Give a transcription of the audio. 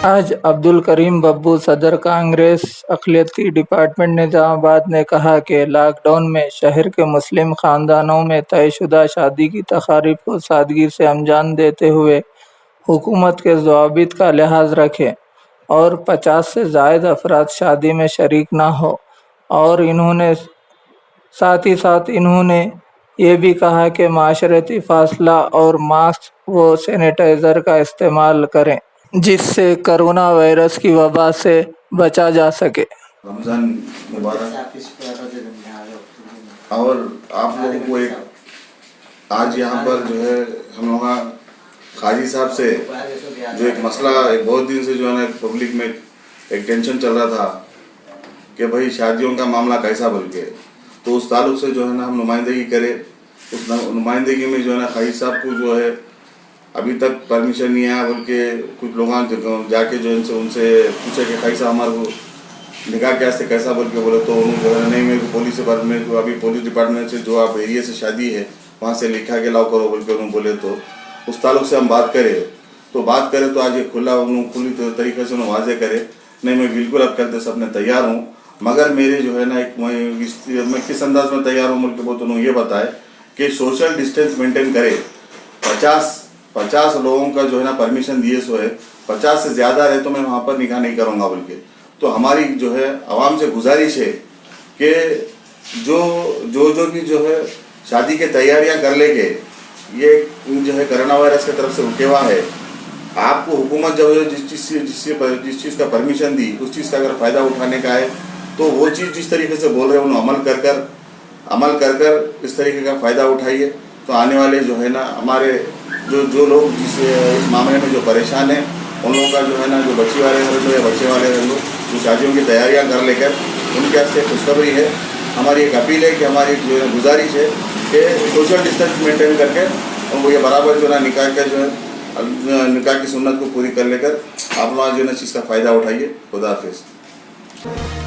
आज अब्दुल करीम बब्बू सदर कांग्रेस अक़लियती डिपार्टमेंट निज़ामाबाद ने कहा कि लॉकडाउन में शहर के मुस्लिम ख़ानदानों में तयशुदा शादी की तक़ारीब को सादगी से अंजाम देते हुए हुकूमत के ज़वाबित का लिहाज रखें और 50 से ज़ायद अफराद शादी में शरीक ना हो। और साथ इन्होंने ये भी कहा कि माशरती फ़ासला और मास्क व सैनिटाइज़र का इस्तेमाल करें, जिससे कोरोना वायरस की वबा से बचा जा सके। रमज़ान मुबारक। और आप लोगों को एक आज यहाँ पर जो है हम लोग काजी साहब से जो एक मसला एक बहुत दिन से जो है ना पब्लिक में एक टेंशन चल रहा था कि भाई शादियों का मामला कैसा बोल के, तो उस ताल्लुक से जो है ना हम नुमाइंदगी करें। उस नुमाइंदगी में जो है ना काजी साहब को जो है अभी तक परमिशन नहीं आया बोल के कुछ लोग जाके जो उनसे पूछे कि काजी साहब हमारे को निकाह कैसे कैसा बोल के बोले, तो उन्होंने जो है नहीं मेरे को पुलिस डिपार्टमेंट को अभी पुलिस डिपार्टमेंट से जो आप एरिया से शादी है वहाँ से लिखा के लाओ करो बोल के उन्होंने बोले। तो उस ताल्लुक से हम बात करें तो आज ये खुली तरीके से उन्होंने वाजे करे। नहीं मैं बिल्कुल अब करते सब मैं तैयार हूँ, मगर मेरे जो है ना एक मैं किस अंदाज में तैयार हूँ बोल के वो तो उन्होंने ये बताए कि सोशल डिस्टेंस मेंटेन करे। 50 लोगों का जो है ना परमिशन दिए सो है, 50 से ज़्यादा रहे तो मैं वहाँ पर निकाह नहीं करूँगा बोल के। तो हमारी जो है आवाम से गुजारिश है कि जो भी जो है शादी की तैयारियां कर लेके ये जो है कोरोना वायरस की तरफ से रुके हुआ है। आपको हुकूमत जो है जिस चीज़ का परमिशन दी उस चीज़ का अगर फ़ायदा उठाने का है तो वो चीज़ जिस तरीके से बोल रहे हैं उन्हें अमल कर इस तरीके का फ़ायदा उठाइए। तो आने वाले जो है ना हमारे जो लोग इस मामले में जो परेशान हैं उन लोगों का जो है ना जो बच्ची वाले रह लो या बच्चे वाले रह लो जो शादियों की तैयारियां कर लेकर उनके वास्ते खुशखबरी है। हमारी एक अपील है कि हमारी जो है गुजारिश है कि सोशल डिस्टेंस मेंटेन करके उनको ये बराबर जो है ना निकाह की सुन्नत को पूरी कर लेकर आप लोग जो है ना चीज़ का फ़ायदा उठाइए। खुदा हाफिज़।